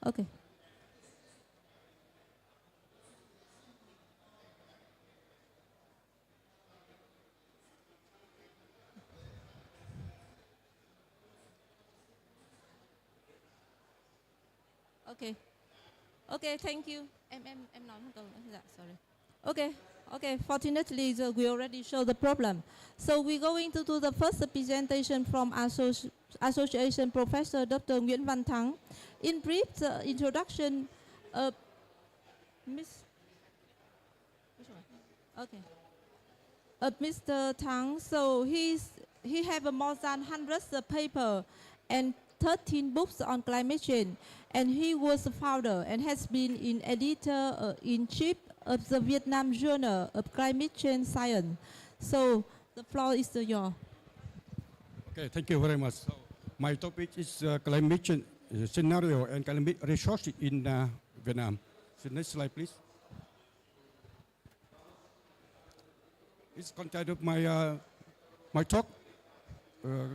Okay. Okay. Okay, thank you. Em nói một câu nữa. Dạ, sorry. Okay. Okay, fortunately, we already showed the problem. So we're going to do the first presentation from Association Professor Dr. Nguyễn Văn Thắng. In brief, the introduction, Miss. Okay. Mr. Tang, so he have more than hundreds of papers and 13 books on climate change, and he was the founder and has been in editor-in-chief of the Vietnam Journal of Climate Change Science. So the floor is yours. Okay, thank you very much. So my topic is climate change scenario and climate resources in Vietnam. So next slide, please. It's content of my talk.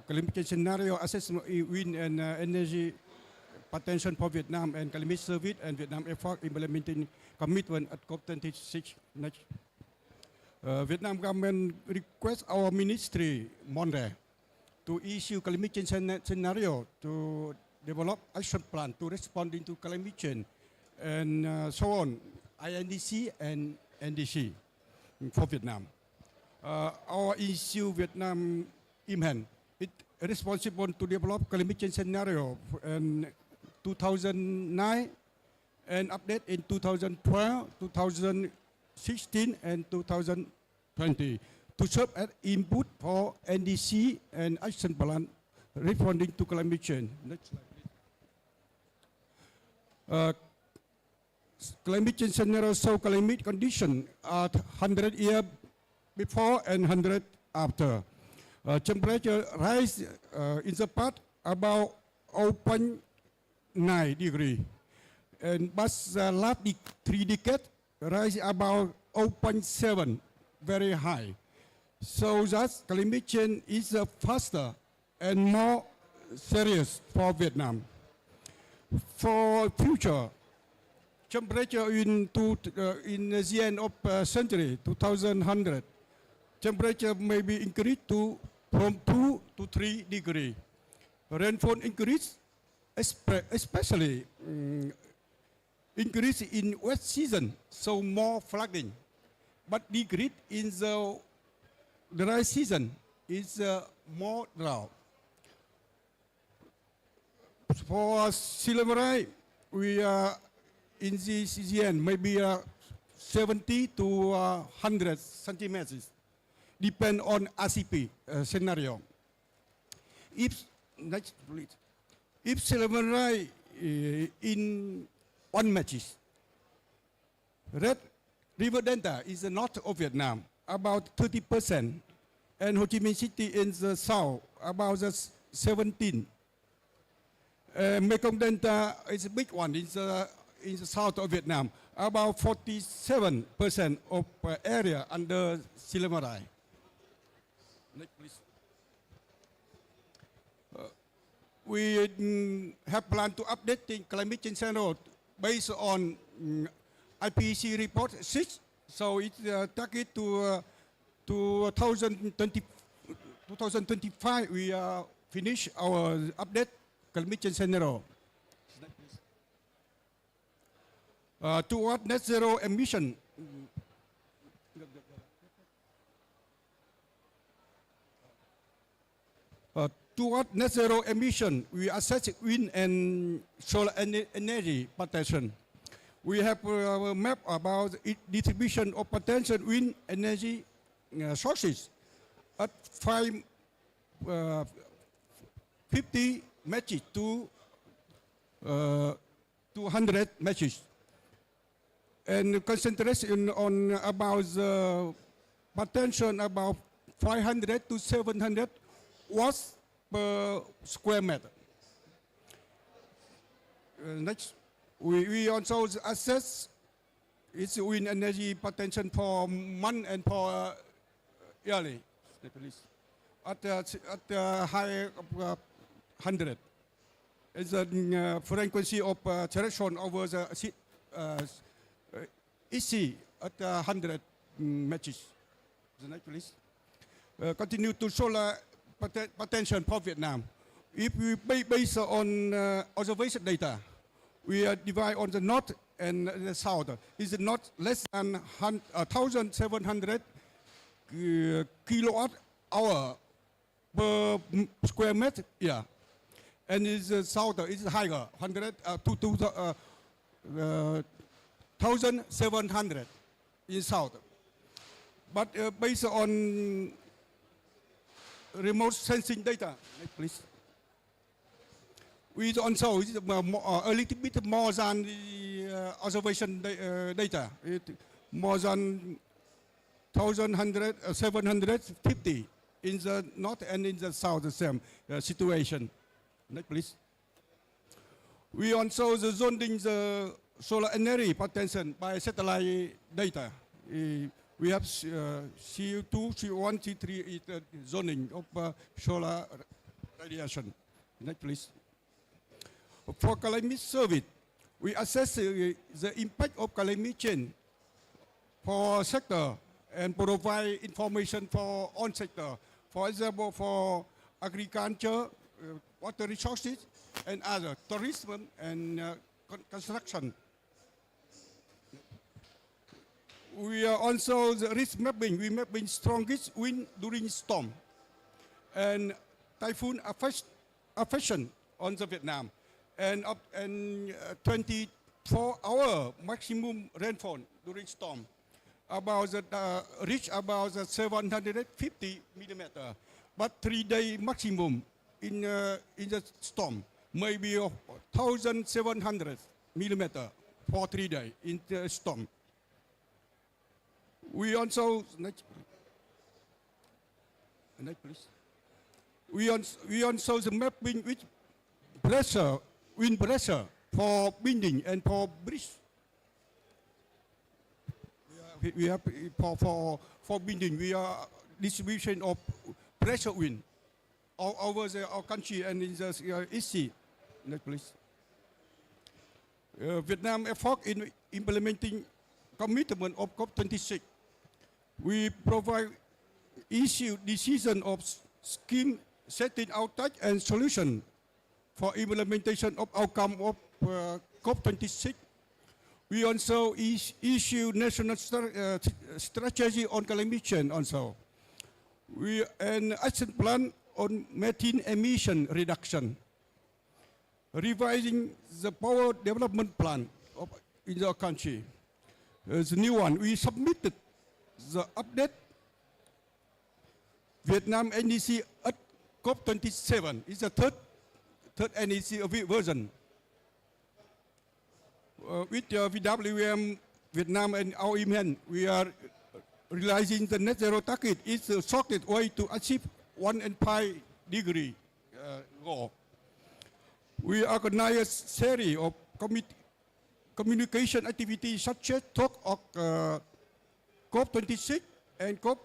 Climate change scenario assessment wind and energy potential for Vietnam and climate service and Vietnam effort implementing commitment at COP26. Next. Vietnam government requests our ministry, MONRE, to issue climate change scenario to develop action plan to respond to climate change and so on, INDC and NDC for Vietnam. Our issue Vietnam IMHAN, it responsible to develop climate change scenario in 2009 and update in 2012, 2016 and 2020 to serve as input for NDC and action plan responding to climate change. Next slide, please. Climate change scenario show climate condition at 100 years before and 100 after. Temperature rise in the past about 0.9 degree, and but the last 3 decades rise about 0.7, very high. So that climate change is faster and more serious for Vietnam. For future, temperature in the end of century 2100, temperature may be increased to from 2 to 3 degrees. Rainfall increase, especially increase in wet season, so more flooding. But decrease in the dry season is more drought. For sea level rise, we are in this year maybe 70 to 100 centimeters. Depend on RCP scenario. If next please, if sea level rise in 1 matches, Red River Delta is the north of Vietnam, about 30%, and Ho Chi Minh City in the south, about 17%. Mekong Delta is a big one in the south of Vietnam, about 47% of area under sea level rise. Next, please. We have planned to update the climate change scenario based on IPCC report 6. So it's target to 2025. We finish our update climate change scenario. Toward net zero emission. Toward net zero emission, we assess wind and solar energy potential. We have a map about distribution of potential wind energy sources at 50 matches to 200 matches. And concentration on about the potential about 500 to 700 watts per square meter. Next, we also assess its wind energy potential for month and for yearly, at high of 100. is a frequency of threshold over the EC at 100 matches. The next, please. Continue to solar potential for Vietnam. If we base on observation data, we divide on the north and the south. Is the north less than 1,700 kilowatt hour per square meter? Yeah. And is the south is higher, 1,700 in south. But based on remote sensing data, please. We also a little bit more than the observation data. More than 750 in the north and in the south, the same situation. Next, please. We also zoning the solar energy potential by satellite data. We have CO2, C1, C3 is the zoning of solar radiation. Next, please. For climate service, we assess the impact of climate change for sector and provide information for on sector. For example, for agriculture, water resources, and other tourism and construction. We are also the risk mapping. We mapping strongest wind during storm and typhoon affection on the Vietnam. And 24-hour maximum rainfall during storm, about reach about 750 millimeter, but 3-day maximum in the storm maybe 1,700 millimeter for 3 days in the storm. We also next please. We also the mapping with pressure. Wind pressure for binding and for bridge. We have for binding. We are distribution of pressure wind all over our country and in the East Sea. Next, please. Vietnam effort in implementing commitment of COP26. We provide issue decision of scheme setting outage and solution for implementation of outcome of COP26. We also issue national strategy on climate change also. We an action plan on methane emission reduction. Revising the power development plan in our country. The new one, we submitted the update Vietnam NDC at COP27. It's the third NEC version. With VWM, Vietnam and our IMN, we are realizing the net zero target is the shortest way to achieve 1.5 degree goal. We organize a series of communication activities such as talk of COP26 and COP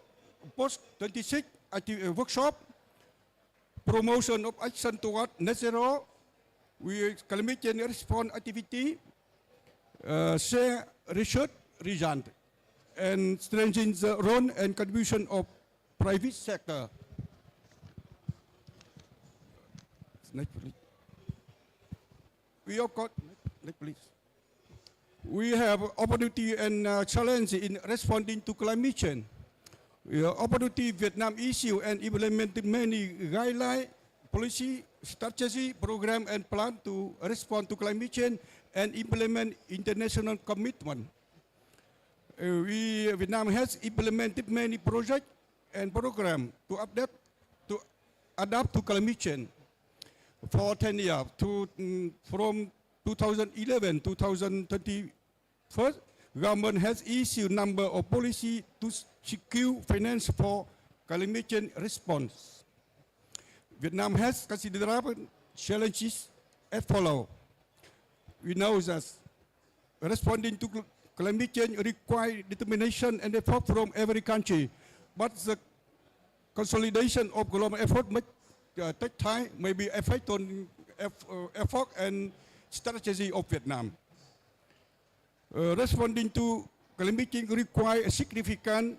post-26 workshop, promotion of action toward net zero, we climate change response activity, share research result, and strengthen the role and contribution of private sector. Next, please. We have got, next, please. We have opportunity and challenge in responding to climate change. Opportunity Vietnam issue and implemented many guidelines, policy, strategy, program, and plan to respond to climate change and implement international commitment. Vietnam has implemented many projects and programs to adapt to climate change for 10 years. From 2011 to 2021, government has issued a number of policies to secure finance for climate change response. Vietnam has considerable challenges as follows. We know that responding to climate change requires determination and effort from every country, but the consolidation of global effort may take time, maybe affect on effort and strategy of Vietnam. Responding to climate change requires significant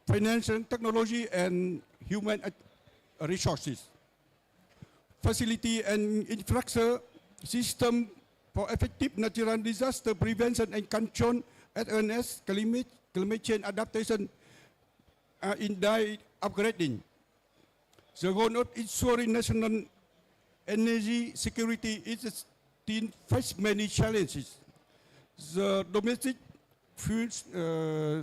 financial, technology, and human resources. Facility and infrastructure system for effective natural disaster prevention and control as well as climate change adaptation are in dire upgrading. The goal of ensuring national energy security is still face many challenges. The domestic fuel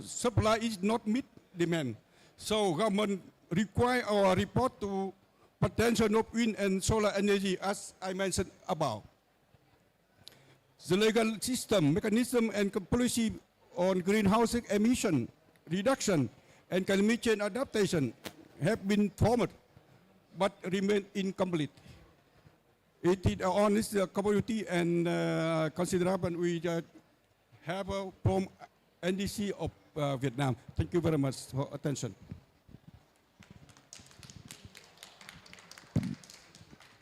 supply is not meet demand. So government require or report to potential of wind and solar energy as I mentioned above. The legal system, mechanism and policy on greenhouse emission reduction and climate change adaptation have been formed but remain incomplete. It is honest community and consideration we have from NDC of Vietnam. Thank you very much for attention.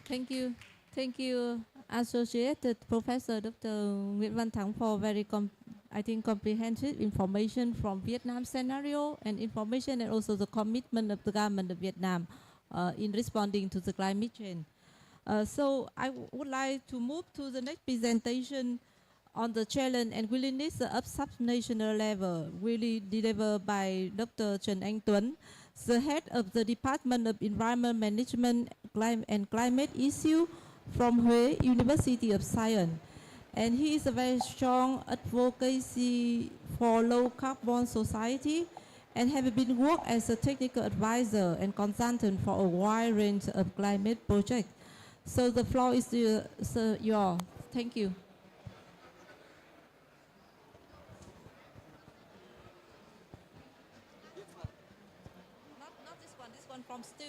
Thank you. Thank you, Associated Professor Dr. Nguyễn Văn Thắng, for very comprehensive information from Vietnam scenario and information and also the commitment of the government of Vietnam in responding to the climate change. So I would like to move to the next presentation on the challenge and willingness of subnational level, really delivered by Dr. Trần Anh Tuấn, the head of the Department of Environment Management and Climate Issue from Huế University of Science. And he is a very strong advocacy for low carbon society and have been worked as a technical advisor and consultant for a wide range of climate projects. So the floor is yours. Thank you. Not this one from Stu.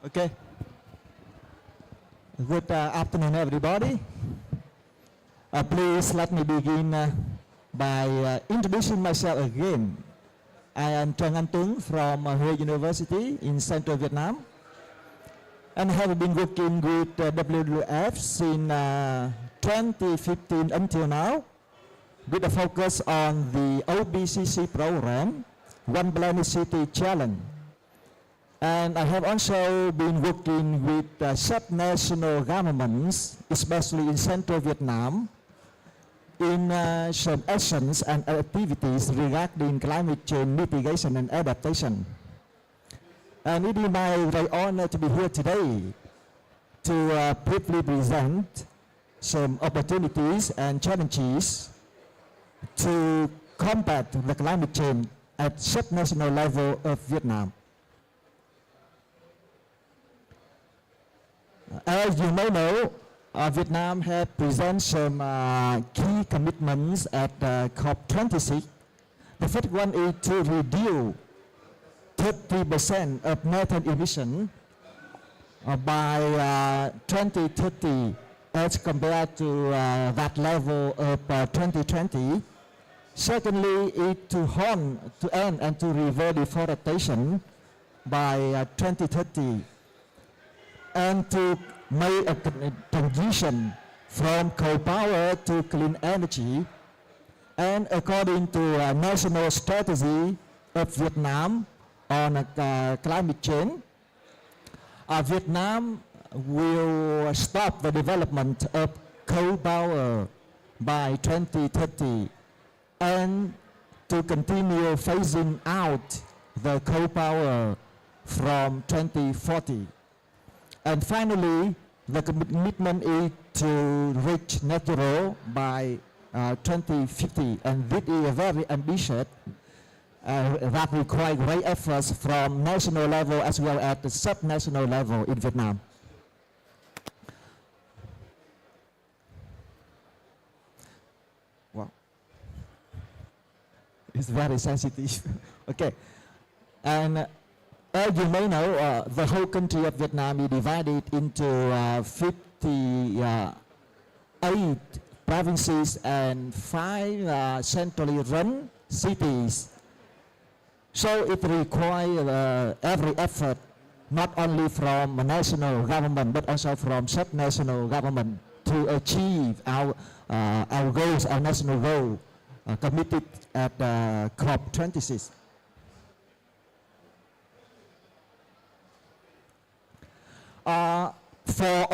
Okay. Good afternoon, everybody. Please let me begin by introducing myself again. I am Trần Anh Tuấn from Huế University in Central Vietnam, and have been working with WWF since 2015 until now, with a focus on the OBCC program, One Planet City Challenge. And I have also been working with sub-national governments, especially in Central Vietnam, in some actions and activities regarding climate change mitigation and adaptation. And it is my great honor to be here today to briefly present some opportunities and challenges to combat the climate change at sub-national level of Vietnam. As you may know, Vietnam has presented some key commitments at COP26. The first one is to reduce 30% of methane emission by 2030 as compared to that level of 2020. Secondly, is to end and to reverse deforestation by 2030. And to make a transition from coal power to clean energy. And according to a national strategy of Vietnam on climate change, Vietnam will stop the development of coal power by 2030 and to continue phasing out the coal power from 2040. And finally, the commitment is to reach net zero by 2050, and this is very ambitious. That requires great efforts from national level as well as the sub-national level in Vietnam. Wow. It's very sensitive. Okay. And as you may know, the whole country of Vietnam is divided into 58 provinces and 5 centrally run cities. So it requires every effort, not only from the national government, but also from sub-national government to achieve our goals, our national goal committed at COP26. For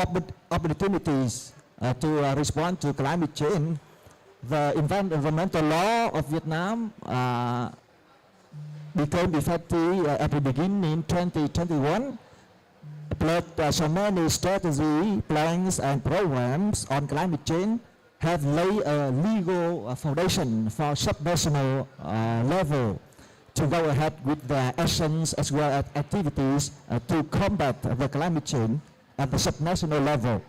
opportunities to respond to climate change, the environmental law of Vietnam became effective at the beginning in 2021, but so many strategy plans and programs on climate change have laid a legal foundation for sub-national level to go ahead with their actions as well as activities to combat the climate change at the sub-national level.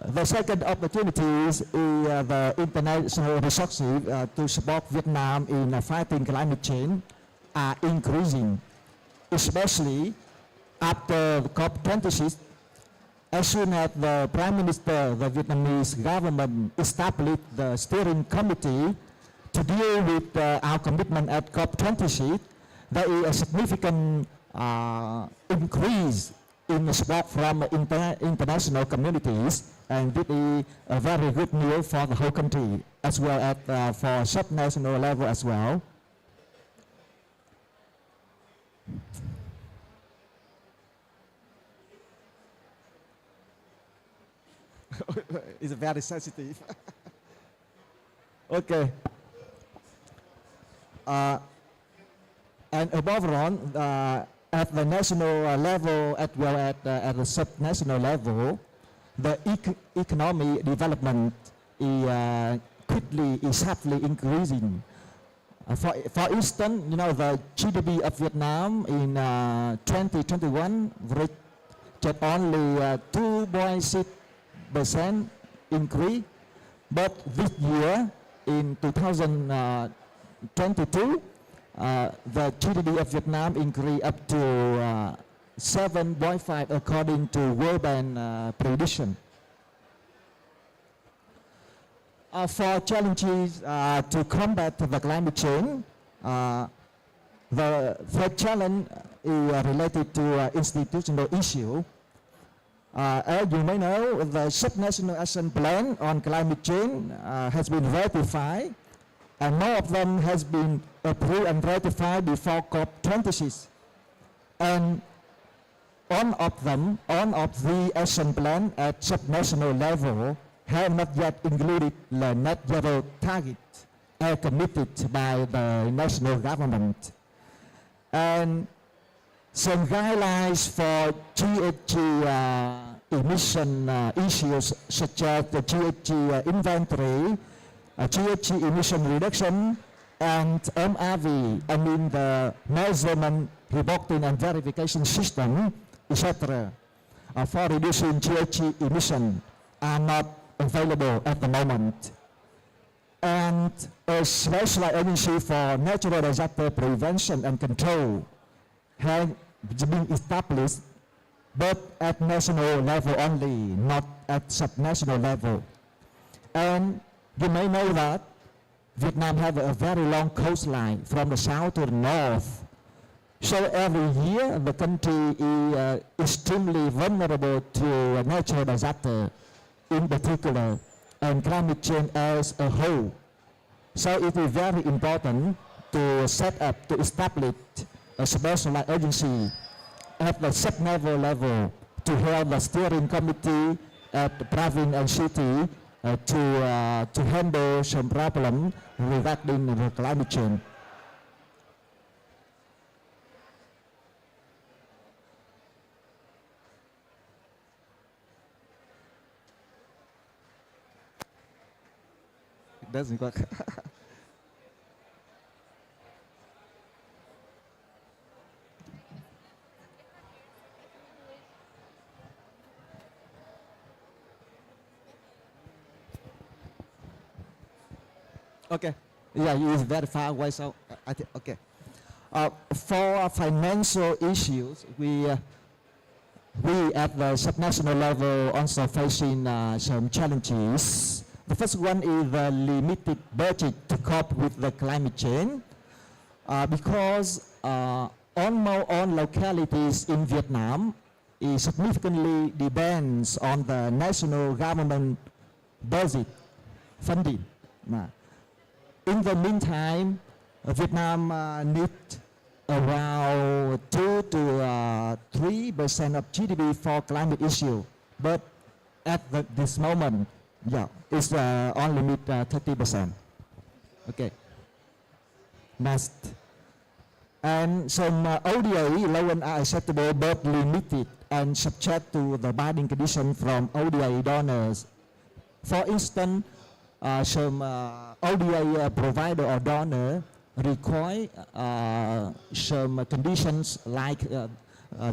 The second opportunity is the international resources to support Vietnam in fighting climate change are increasing, especially after COP26. As soon as the Prime Minister, the Vietnamese government established the steering committee to deal with our commitment at COP26, there is a significant increase in support from international communities, and this is a very good news for the whole country as well as for sub-national level as well. It's very sensitive. Okay. And above all, at the national level as well as at the sub-national level, the economic development is sharply increasing. For instance, you know, the GDP of Vietnam in 2021 reached only 2.6% increase, but this year in 2022, the GDP of Vietnam increased up to 7.5 according to World Bank prediction. For challenges to combat the climate change, the third challenge is related to institutional issue. As you may know, the sub-national action plan on climate change has been ratified, and more of them has been approved and ratified before COP26. And all of the action plan at sub-national level have not yet included the net zero target as committed by the national government. And some guidelines for GHG emission issues such as the GHG inventory, GHG emission reduction, and MRV, I mean the measurement, reporting and verification system, etc. For reducing GHG emission are not available at the moment. And a special agency for natural disaster prevention and control has been established, but at national level only, not at sub-national level. And you may know that Vietnam has a very long coastline from the south to the north. So every year the country is extremely vulnerable to natural disaster in particular, and climate change as a whole. So it is very important to set up, to establish a specialized agency at the sub-naval level to help the steering committee at the province and city to handle some problem regarding the climate change. It doesn't work. Okay. Yeah, it is very far away, so I think, okay. For financial issues, we at the subnational level also facing some challenges. The first one is the limited budget to cope with the climate change, because almost all localities in Vietnam significantly depends on the national government budget funding. In the meantime, Vietnam needs around 2 to 3% of GDP for climate issue, but at this moment, yeah, it's only meet 30%. Okay. Next. And some ODA loans are acceptable but limited and subject to the binding condition from ODA donors. For instance, some ODA provider or donor require some conditions like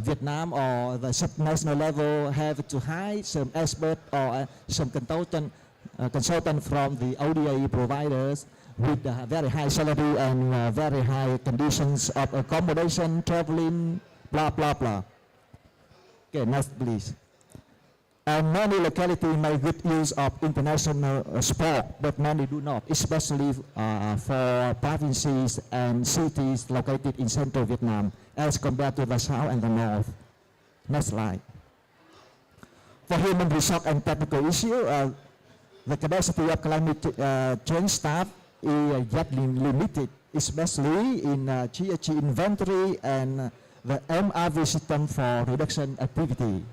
Vietnam or the subnational level have to hire some expert or some consultant from the ODA providers with very high salary and very high conditions of accommodation, traveling, blah, blah, blah. Okay, next please. And many localities make good use of international sport, but many do not, especially for provinces and cities located in central Vietnam as compared to the south and the north. Next slide. For human resource and technical issue, the capacity of climate change staff is yet limited, especially in GHG inventory and the MRV system for reduction activity.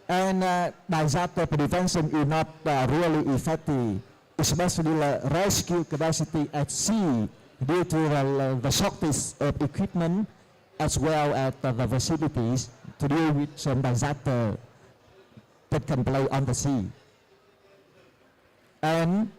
And disaster prevention is not really effective, especially the rescue capacity at sea due to the shortage of equipment as well as the facilities to deal with some disaster that can play on the sea. And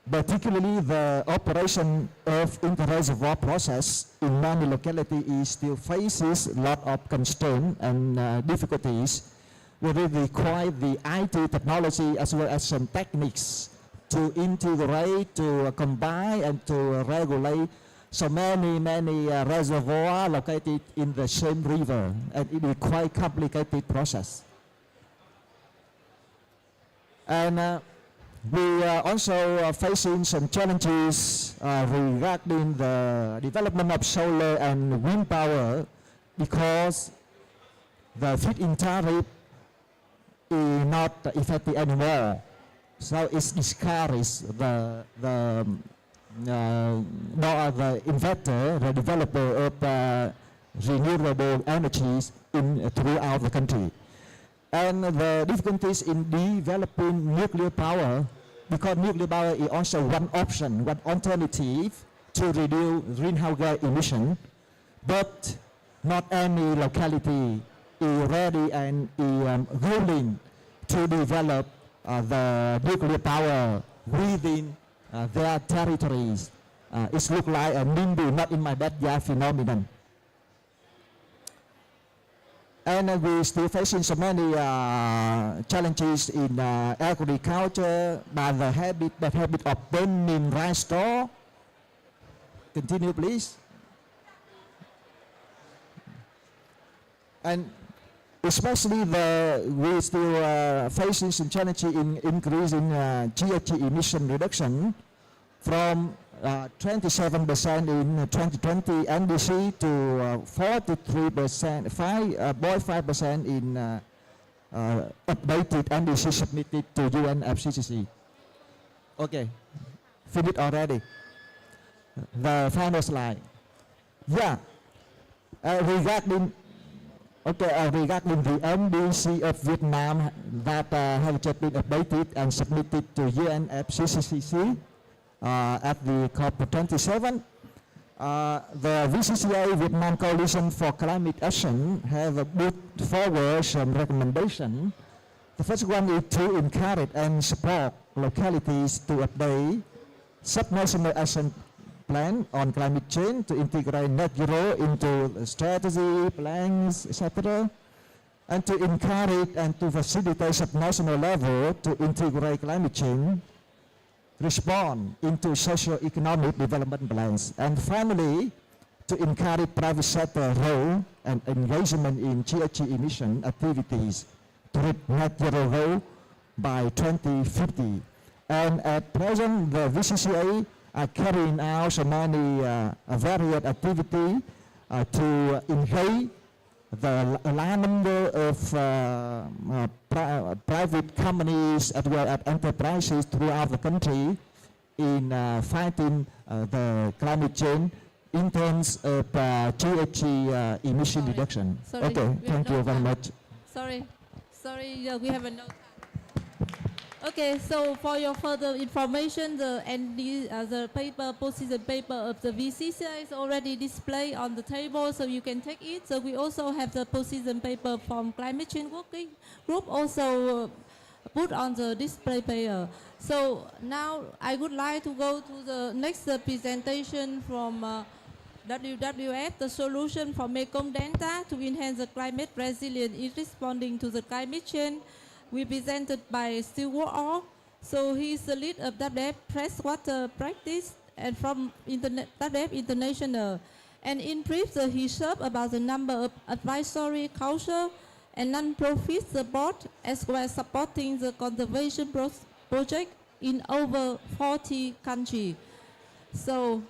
particularly the operation of inter-reservoir process in many localities still faces a lot of constraints and difficulties, where they require the IT technology as well as some techniques to integrate, to combine, and to regulate so many reservoirs located in the same river, and it is quite complicated process. And we are also facing some challenges regarding the development of solar and wind power, because the feed-in tariff is not effective anymore, so it's discouraged the investor, the developer of renewable energies throughout the country. And the difficulties in developing nuclear power, because nuclear power is also one option, one alternative to reduce greenhouse gas emission, but not any locality is ready and is willing to develop the nuclear power within their territories. It looks like a NIMBY, not in my backyard phenomenon. And we still facing so many challenges in agriculture by the habit of burning rice straw. Continue, please. And especially we still facing some challenges in increasing GHG emission reduction from 27% in 2020 NDC to 43%, 5.5% in updated NDC submitted to UNFCCC. Okay, finished already. The final slide. Yeah. Regarding the NDC of Vietnam that have just been updated and submitted to UNFCCC at the COP27, the VCCA Vietnam Coalition for Climate Action have put forward some recommendations. The first one is to encourage and support localities to update subnational action plan on climate change to integrate net zero into strategy, plans, etc. And to encourage and to facilitate subnational level to integrate climate change respond into socio-economic development plans. And finally, to encourage private sector role and engagement in GHG emission activities to reach net zero goal by 2050. And at present, the VCCA are carrying out so many various activities to engage the large number of private companies as well as enterprises throughout the country in fighting the climate change in terms of GHG emission reduction. Sorry, okay, thank you very much. Sorry, we have no time. Okay, so for your further information, the paper, position paper of the VCCA is already displayed on the table, so you can take it. So we also have the position paper from Climate Change Working Group also put on the display paper. So now I would like to go to the next presentation from WWF, the solution for Mekong Delta to enhance the climate resilience in responding to the climate change. We presented by Stewart Orr. So he's the lead of WWF Freshwater Practice and from WWF International. And in brief, he served about the number of advisory council and non-profit support as well as supporting the conservation project in over 40 countries. So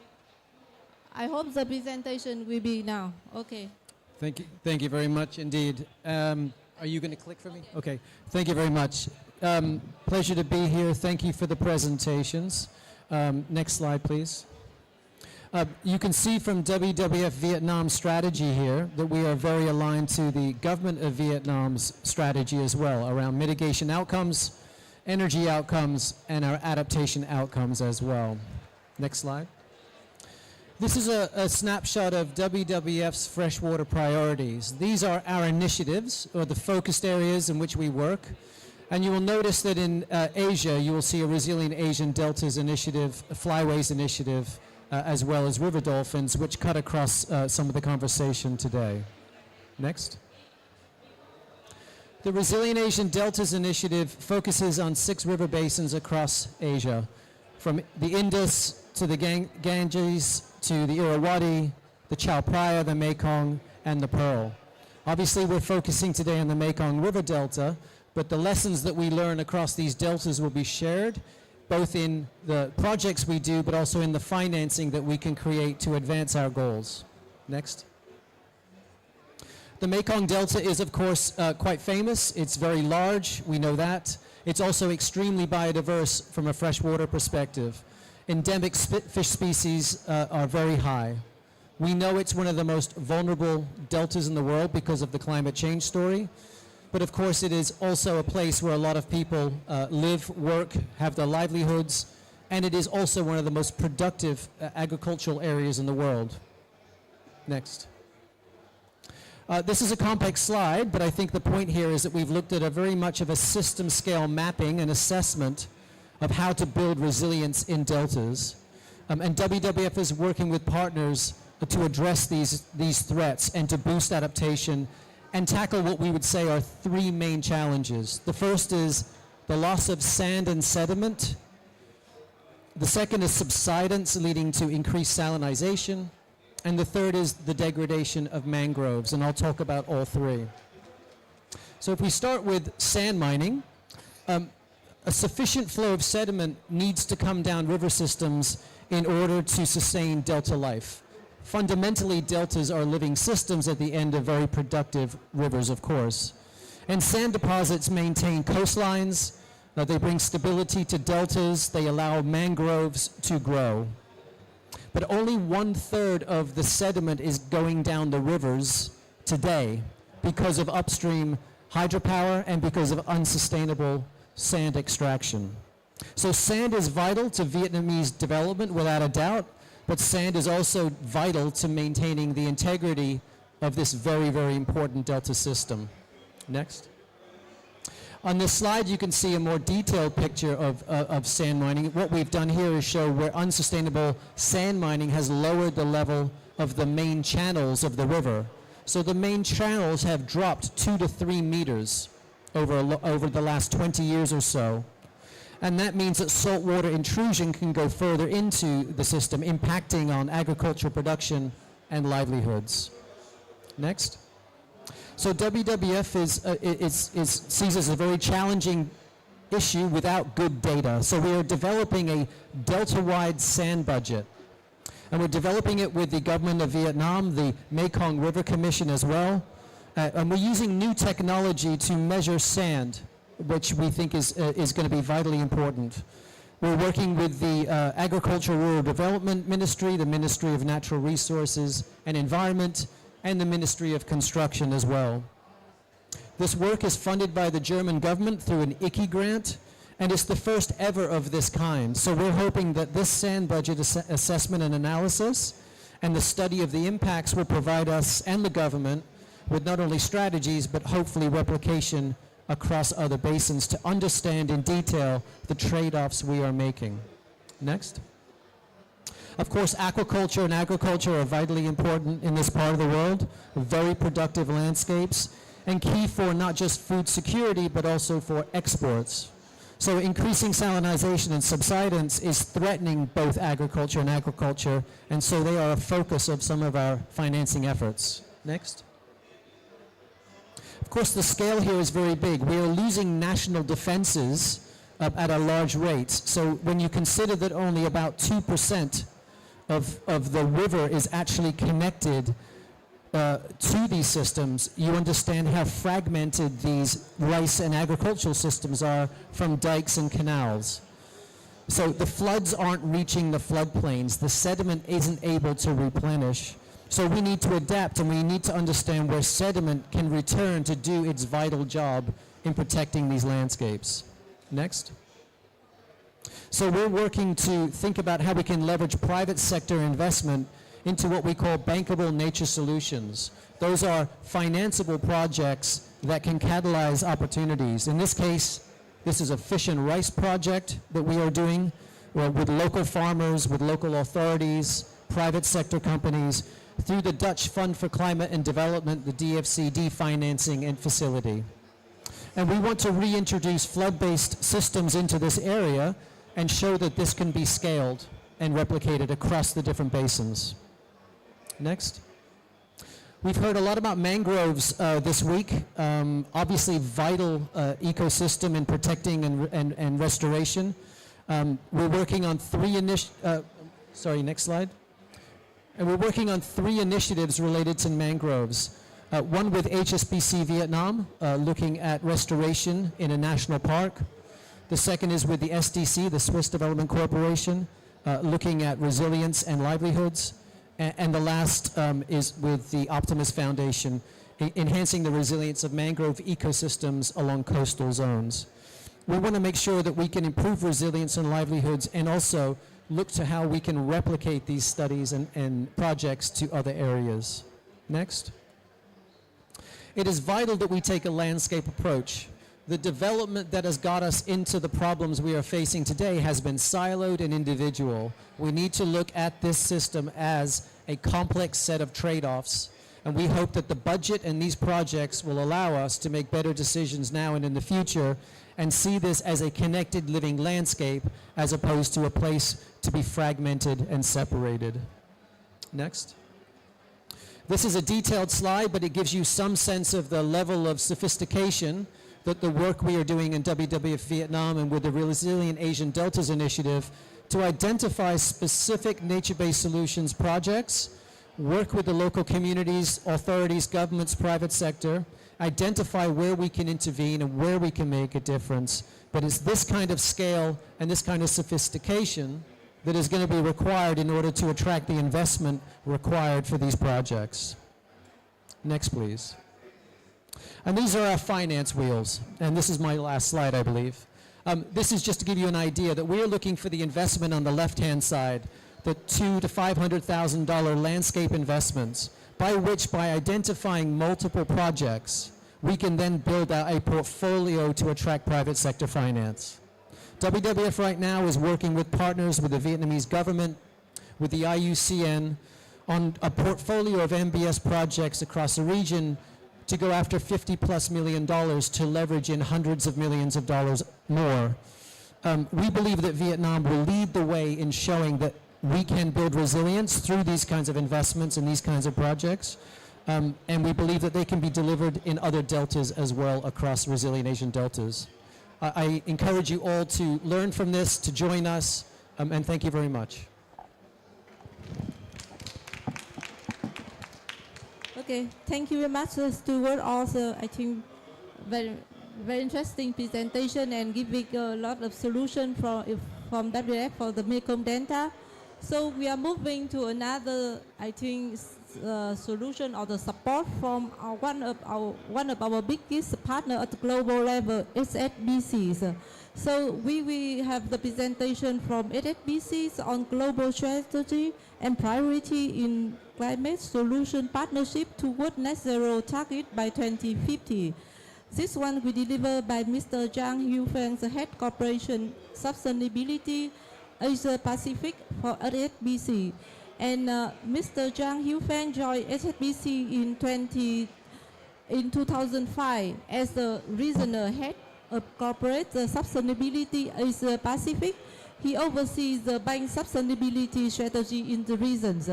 I hope the presentation will be now. Okay. Thank you very much indeed. Are you going to click for me? Okay. Thank you very much. Pleasure to be here. Thank you for the presentations. Next slide, please. You can see from WWF Vietnam strategy here that we are very aligned to the government of Vietnam's strategy as well around mitigation outcomes, energy outcomes, and our adaptation outcomes as well. Next slide. This is a snapshot of WWF's freshwater priorities. These are our initiatives, or the focused areas in which we work. And you will notice that in Asia, you will see a Resilient Asian Deltas Initiative, a Flyways Initiative, as well as river dolphins, which cut across some of the conversation today. Next. The Resilient Asian Deltas Initiative focuses on 6 river basins across Asia, from the Indus to the Ganges, to the Irrawaddy, the Chao Phraya, the Mekong, and the Pearl. Obviously, we're focusing today on the Mekong River Delta, but the lessons that we learn across these deltas will be shared, both in the projects we do, but also in the financing that we can create to advance our goals. Next. The Mekong Delta is, of course, quite famous. It's very large, we know that. It's also extremely biodiverse from a freshwater perspective. Endemic fish species are very high. We know it's one of the most vulnerable deltas in the world because of the climate change story. But of course it is also a place where a lot of people live, work, have their livelihoods, and it is also one of the most productive agricultural areas in the world. Next. This is a complex slide, but I think the point here is that we've looked at a very much of a system scale mapping and assessment of how to build resilience in deltas. And WWF is working with partners to address these threats and to boost adaptation and tackle what we would say are 3 main challenges. The first is the loss of sand and sediment. The second is subsidence leading to increased salinization. And the third is the degradation of mangroves, and I'll talk about all 3. So if we start with sand mining, a sufficient flow of sediment needs to come down river systems in order to sustain delta life. Fundamentally, deltas are living systems at the end of very productive rivers, of course. And sand deposits maintain coastlines, They bring stability to deltas. They allow mangroves to grow. But only 1/3 of the sediment is going down the rivers today because of upstream hydropower and because of unsustainable sand extraction. So sand is vital to Vietnamese development without a doubt, but sand is also vital to maintaining the integrity of this very, very important delta system. Next. On this slide, you can see a more detailed picture of sand mining. What we've done here is show where unsustainable sand mining has lowered the level of the main channels of the river. So the main channels have dropped 2 to 3 meters over the last 20 years or so. And that means that saltwater intrusion can go further into the system, impacting on agricultural production and livelihoods. Next. So WWF sees as a very challenging issue without good data. So we are developing a delta-wide sand budget. And we're developing it with the government of Vietnam, the Mekong River Commission as well. And we're using new technology to measure sand, which we think is going to be vitally important. We're working with the Agricultural Rural Development Ministry, the Ministry of Natural Resources and Environment, and the Ministry of Construction as well. This work is funded by the German government through an ICI grant, and it's the first ever of this kind. So we're hoping that this sand budget assessment and analysis and the study of the impacts will provide us and the government with not only strategies, but hopefully replication across other basins to understand in detail the trade-offs we are making. Next. Of course, aquaculture and agriculture are vitally important in this part of the world, very productive landscapes, and key for not just food security, but also for exports. So increasing salinization and subsidence is threatening both agriculture and aquaculture, and so they are a focus of some of our financing efforts. Next. Of course, the scale here is very big. We are losing national defenses at a large rate. So when you consider that only about 2% of the river is actually connected to these systems, you understand how fragmented these rice and agricultural systems are from dikes and canals. So the floods aren't reaching the floodplains. The sediment isn't able to replenish. So we need to adapt, and we need to understand where sediment can return to do its vital job in protecting these landscapes. Next. So we're working to think about how we can leverage private sector investment into what we call bankable nature solutions. Those are financeable projects that can catalyze opportunities. In this case, this is a fish and rice project that we are doing with local farmers, with local authorities, private sector companies, through the Dutch Fund for Climate and Development, the DFCD financing and facility. And we want to reintroduce flood-based systems into this area and show that this can be scaled and replicated across the different basins. Next. We've heard a lot about mangroves this week. Obviously vital ecosystem in protecting and restoration. We're working on next slide. And we're working on 3 initiatives related to mangroves. One with HSBC Vietnam, looking at restoration in a national park. The second is with the SDC, the Swiss Development Corporation, looking at resilience and livelihoods. And the last is with the Optimus Foundation, enhancing the resilience of mangrove ecosystems along coastal zones. We want to make sure that we can improve resilience and livelihoods and also look to how we can replicate these studies and projects to other areas. Next. It is vital that we take a landscape approach. The development that has got us into the problems we are facing today has been siloed and individual. We need to look at this system as a complex set of trade-offs, and we hope that the budget and these projects will allow us to make better decisions now and in the future and see this as a connected living landscape as opposed to a place to be fragmented and separated. Next. This is a detailed slide, but it gives you some sense of the level of sophistication that the work we are doing in WWF Vietnam and with the Resilient Asian Deltas Initiative to identify specific nature-based solutions projects work with the local communities, authorities, governments, private sector, identify where we can intervene and where we can make a difference. But it's this kind of scale and this kind of sophistication that is going to be required in order to attract the investment required for these projects. Next, please. And these are our finance wheels. And this is my last slide, I believe. This is just to give you an idea that we're looking for the investment on the left-hand side, the $200,000 to $500,000 landscape investments, by identifying multiple projects, we can then build out a portfolio to attract private sector finance. WWF right now is working with partners with the Vietnamese government, with the IUCN, on a portfolio of MBS projects across the region to go after $50+ million to leverage in hundreds of millions of dollars more. We believe that Vietnam will lead the way in showing that we can build resilience through these kinds of investments and these kinds of projects. And we believe that they can be delivered in other deltas as well across resilient Asian deltas. I encourage you all to learn from this, to join us, and thank you very much. Okay, thank you very much, Stuart. Also, I think very interesting presentation and giving a lot of solution from WWF for the Mekong Delta. So we are moving to another, I think, solution or the support from one of our biggest partner at the global level, HSBC. So we will have the presentation from HSBC on global strategy and priority in climate solution partnership toward net zero target by 2050. This one will delivered by Mr. Zhang Yufeng, the head corporation sustainability Asia Pacific for HSBC. And Mr. Zhang Yufeng joined HSBC in 2005 as the regional head of corporate sustainability Asia Pacific. He oversees the bank sustainability strategy in the regions.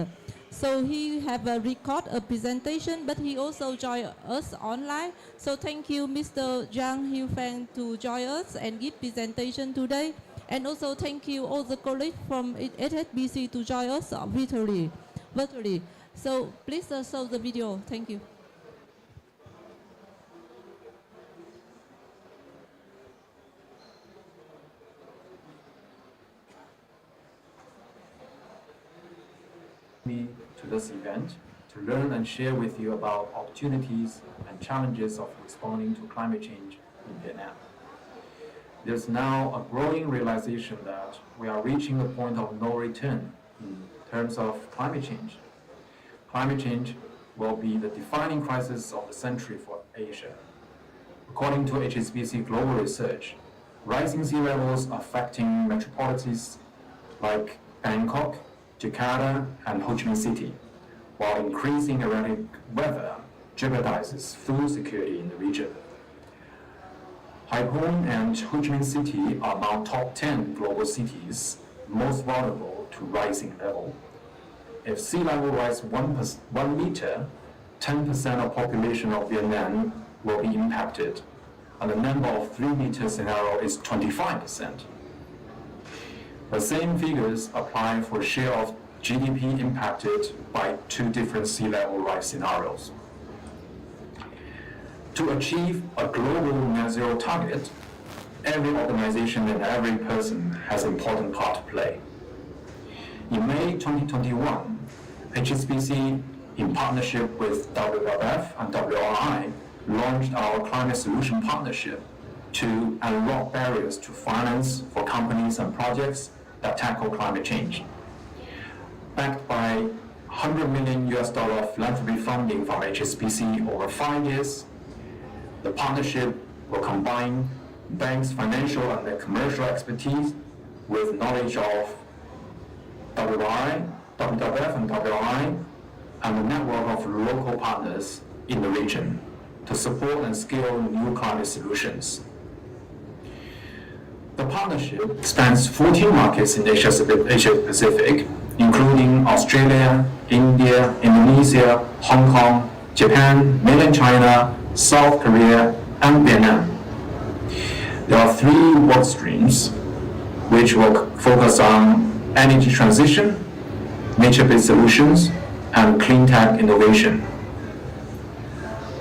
So he have a record a presentation, but he also joined us online. So thank you, Mr. Zhang Yufeng, to join us and give presentation today. And also thank you all the colleagues from HSBC to join us virtually. So please show the video. Thank you. Me to this event to learn and share with you about opportunities and challenges of responding to climate change in Vietnam. There's now a growing realization that we are reaching a point of no return in terms of climate change. Climate change will be the defining crisis of the century for Asia. According to HSBC Global Research, rising sea levels affecting metropolises like Bangkok, Jakarta, and Ho Chi Minh City, while increasing erratic weather jeopardizes food security in the region. Haiphong and Ho Chi Minh City are now top 10 global cities most vulnerable to rising level. If sea level rise 1 meter, 10% of population of Vietnam will be impacted, and the number of 3-meter scenario is 25%. The same figures apply for share of GDP impacted by 2 different sea level rise scenarios. To achieve a global net zero target, every organization and every person has an important part to play. In May 2021, HSBC, in partnership with WWF and WRI, launched our Climate Solution Partnership to unlock barriers to finance for companies and projects that tackle climate change. Backed by $100 million philanthropy funding from HSBC over 5 years, the partnership will combine banks' financial and commercial expertise with knowledge of WWF and WRI, and the network of local partners in the region to support and scale new climate solutions. The partnership spans 14 markets in Asia Pacific, including Australia, India, Indonesia, Hong Kong, Japan, mainland China, South Korea, and Vietnam. There are 3 work streams which will focus on energy transition, nature-based solutions, and clean tech innovation.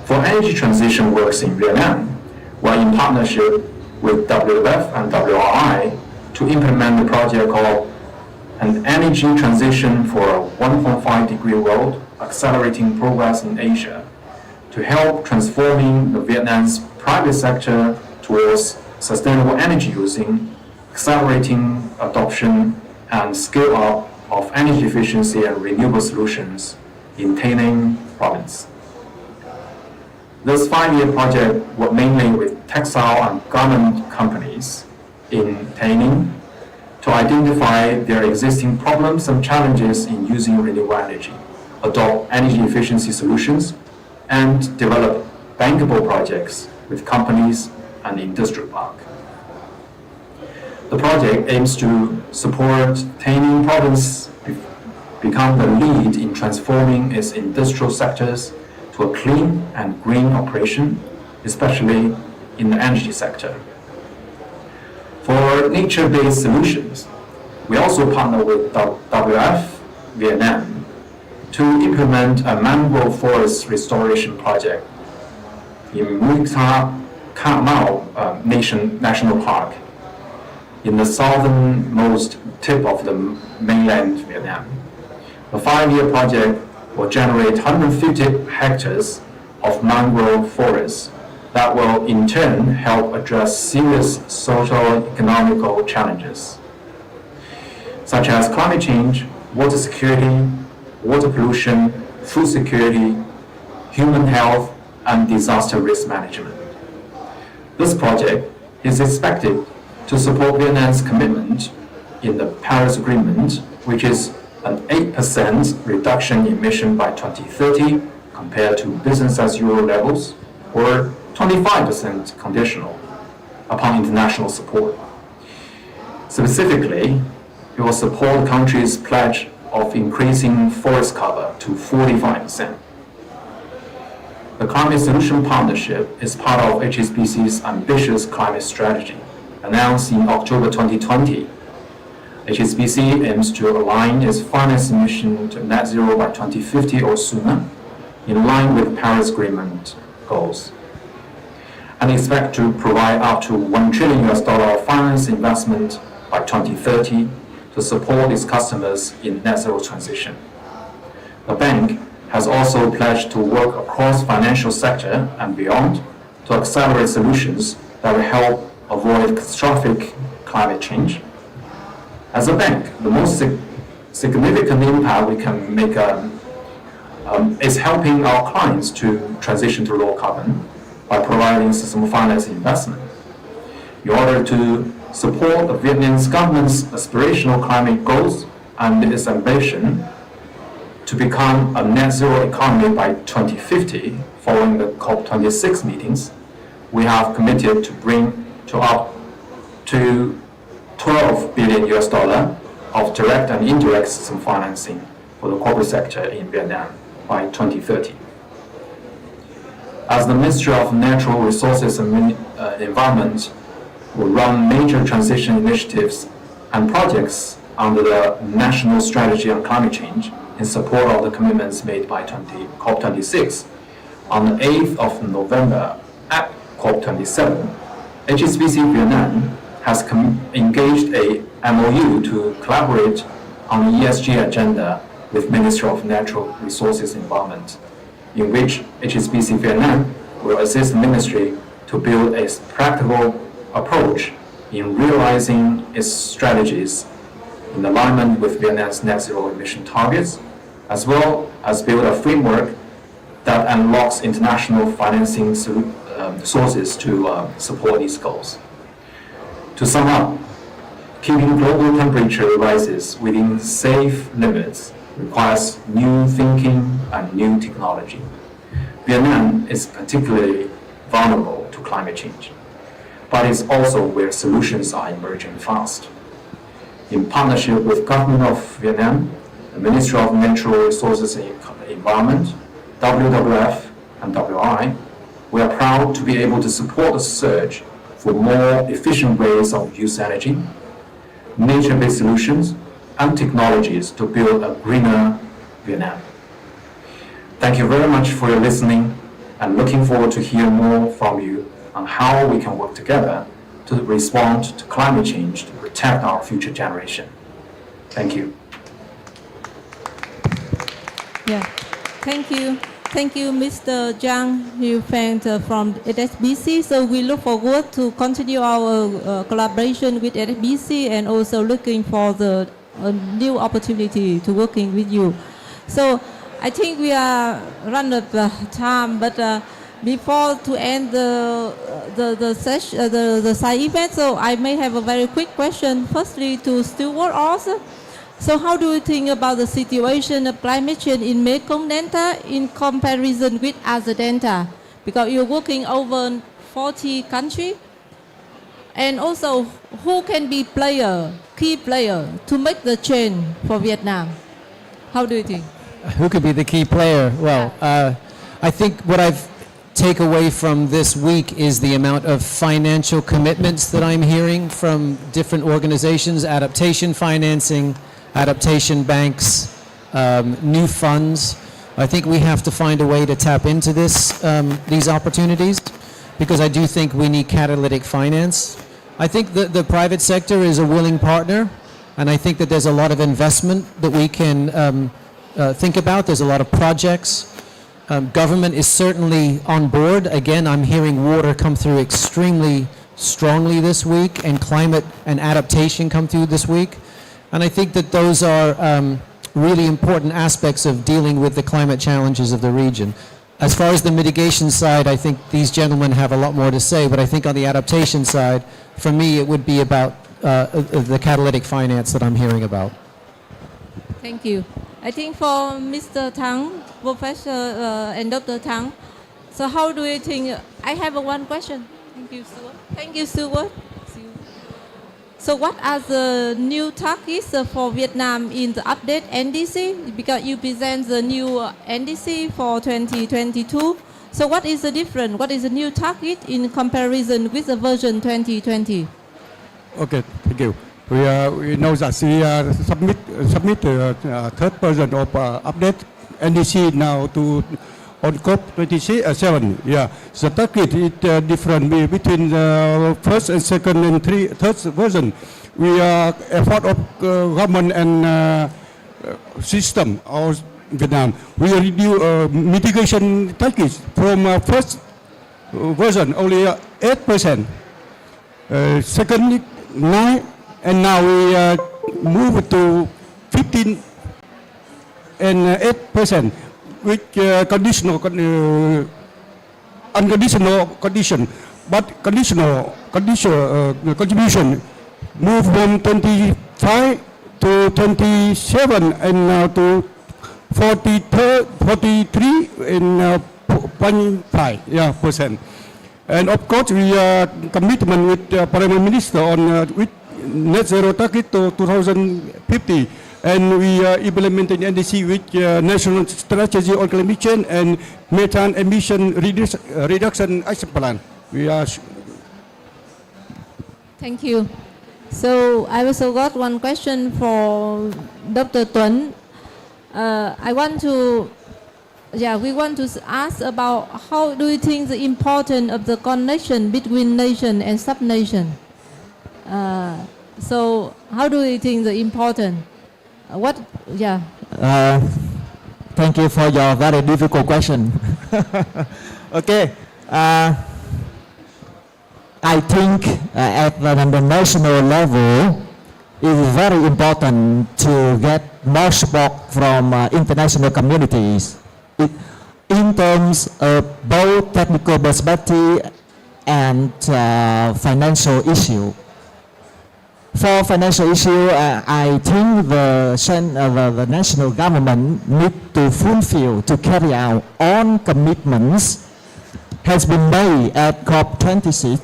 For energy transition works in Vietnam, we're in partnership with WWF and WRI to implement the project called An Energy Transition for a 1.5-degree World, Accelerating Progress in Asia, to help transforming the Vietnam's private sector towards sustainable energy using, accelerating adoption and scale up of energy efficiency and renewable solutions in Tây Ninh province. This 5-year project was mainly with textile and garment companies in Tây Ninh to identify their existing problems and challenges in using renewable energy, adopt energy efficiency solutions, and develop bankable projects with companies and industrial park. The project aims to support Tây Ninh province become the lead in transforming its industrial sectors to a clean and green operation, especially in the energy sector. For nature-based solutions, we also partner with WWF Vietnam to implement a mangrove forest restoration project in Mui Ca Mau National Park in the southernmost tip of the mainland Vietnam. The 5-year project will generate 150 hectares of mangrove forests that will in turn help address serious social economical challenges, such as climate change, water security, water pollution, food security, human health, and disaster risk management. This project is expected to support Vietnam's commitment in the Paris Agreement, which is an 8% reduction in emission by 2030 compared to business as usual levels, or 25% conditional upon international support. Specifically, it will support the country's pledge of increasing forest cover to 45%. The Climate Solution Partnership is part of HSBC's ambitious climate strategy, announced in October 2020. HSBC aims to align its finance emission to net zero by 2050 or sooner, in line with Paris Agreement goals, and expect to provide up to $1 trillion of finance investment by 2030 to support its customers in net zero transition. The bank has also pledged to work across financial sector and beyond to accelerate solutions that will help avoid catastrophic climate change. As a bank, the most significant impact we can make is helping our clients to transition to low carbon by providing sustainable finance investment. In order to support the Vietnamese government's aspirational climate goals and its ambition to become a net zero economy by 2050, following the COP26 meetings, we have committed to bring to up to $12 billion of direct and indirect system financing for the corporate sector in Vietnam by 2030. As the Ministry of Natural Resources and Environment will run major transition initiatives and projects under the National Strategy on Climate Change in support of the commitments made by COP26, on the 8th of November at COP27, HSBC Vietnam has engaged a MOU to collaborate on the ESG agenda with Ministry of Natural Resources and Environment, in which HSBC Vietnam will assist the ministry to build a practical approach in realizing its strategies in alignment with Vietnam's net zero emission targets, as well as build a framework that unlocks international financing sources to support these goals. To sum up, keeping global temperature rises within safe limits requires new thinking and new technology. Vietnam is particularly vulnerable to climate change, but it's also where solutions are emerging fast. In partnership with Government of Vietnam, the Ministry of Natural Resources and Environment, WWF, and WRI, we are proud to be able to support the surge for more efficient ways of use energy, nature-based solutions, and technologies to build a greener Vietnam. Thank you very much for your listening and looking forward to hear more from you on how we can work together to respond to climate change to protect our future generation. Thank you. Yeah, thank you. Thank you, Mr. Zhang Yufeng from HSBC. So we look forward to continue our collaboration with HSBC and also looking for the new opportunity to working with you. So I think we are run out of time, but before to end the session, the side event, so I may have a very quick question. Firstly, to Stuart also. So how do you think about the situation of climate change in Mekong Delta in comparison with other delta? Because you're working over 40 countries. And also, who can be key player to make the change for Vietnam? How do you think? Who could be the key player? Well, I think what I've take away from this week is the amount of financial commitments that I'm hearing from different organizations, adaptation financing, adaptation banks, new funds. I think we have to find a way to tap into these opportunities, because I do think we need catalytic finance. I think the private sector is a willing partner, and I think that there's a lot of investment that we can think about. There's a lot of projects. Government is certainly on board. Again, I'm hearing water come through extremely strongly this week, and climate and adaptation come through this week. And I think that those are really important aspects of dealing with the climate challenges of the region. As far as the mitigation side, I think these gentlemen have a lot more to say, but I think on the adaptation side, for me, it would be about the catalytic finance that I'm hearing about. Thank you. I think for Mr. Tang, Professor and Dr. Tang, so how do you think, I have one question. Thank you, Stuart. Thank you, Stuart. So what are the new targets for Vietnam in the update NDC? Because you present the new NDC for 2022. So what is the difference? What is the new target in comparison with the version 2020? Okay, thank you. We know that we submit third version of update NDC now to on COP27. Yeah, the target is different between the first and second and third version. We are effort of government and system of Vietnam. We reduce mitigation package from first version only 8%, second 9%, and now we move to 15 and 8%. With unconditional condition, but conditional contribution move from 25 to 27 and now to 43 and 0.5 percent. And of course, we are commitment with Prime Minister on with net zero target to 2050. And we are implementing NDC with National Strategy on Climate Change and Methane Emission Reduction Action Plan. We are. Thank you. So I also got one question for Dr. Tuấn. We want to ask about how do you think the importance of the connection between nation and sub-nation? So how do you think the importance? Thank you for your very difficult question. Okay. I think at the national level, it is very important to get more support from international communities in terms of both technical perspective and financial issue. For financial issue, I think the national government need to fulfill, to carry out all commitments has been made at COP26,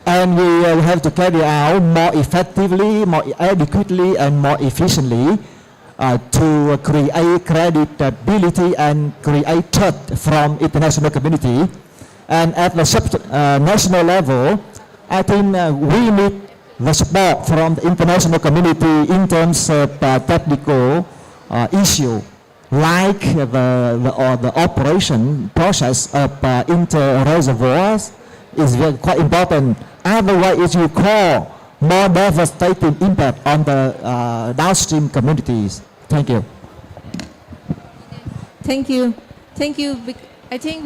and we will have to carry out more effectively, more adequately, and more efficiently to create credibility and create trust from international community. And at the national level, I think we need the support from the international community in terms of technical issue. like the operation process of inter-reservoirs is quite important. Otherwise, it will cause more devastating impact on the downstream communities. Thank you. Thank you. Thank you. I think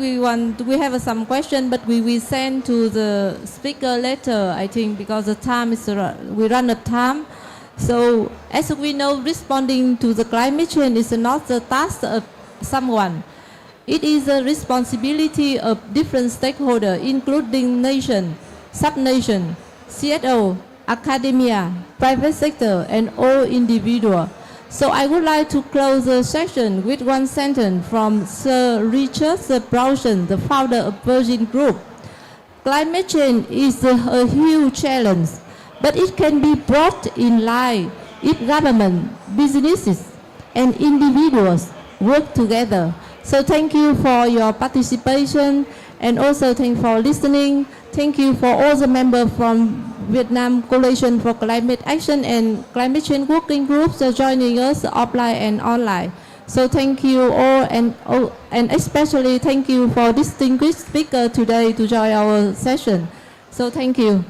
we have some question, but we will send to the speaker later, I think, because the time is, we run out of time. So as we know, responding to the climate change is not the task of someone. It is a responsibility of different stakeholders, including nation, sub-nation, CSO, academia, private sector, and all individuals. So I would like to close the session with one sentence from Sir Richard Branson, the founder of Virgin Group. Climate change is a huge challenge, but it can be brought in line if government, businesses, and individuals work together. So thank you for your participation, and also thank you for listening. Thank you for all the members from Vietnam Coalition for Climate Action and Climate Change Working Groups joining us offline and online. So thank you all, and especially thank you for distinguished speaker today to join our session. So thank you.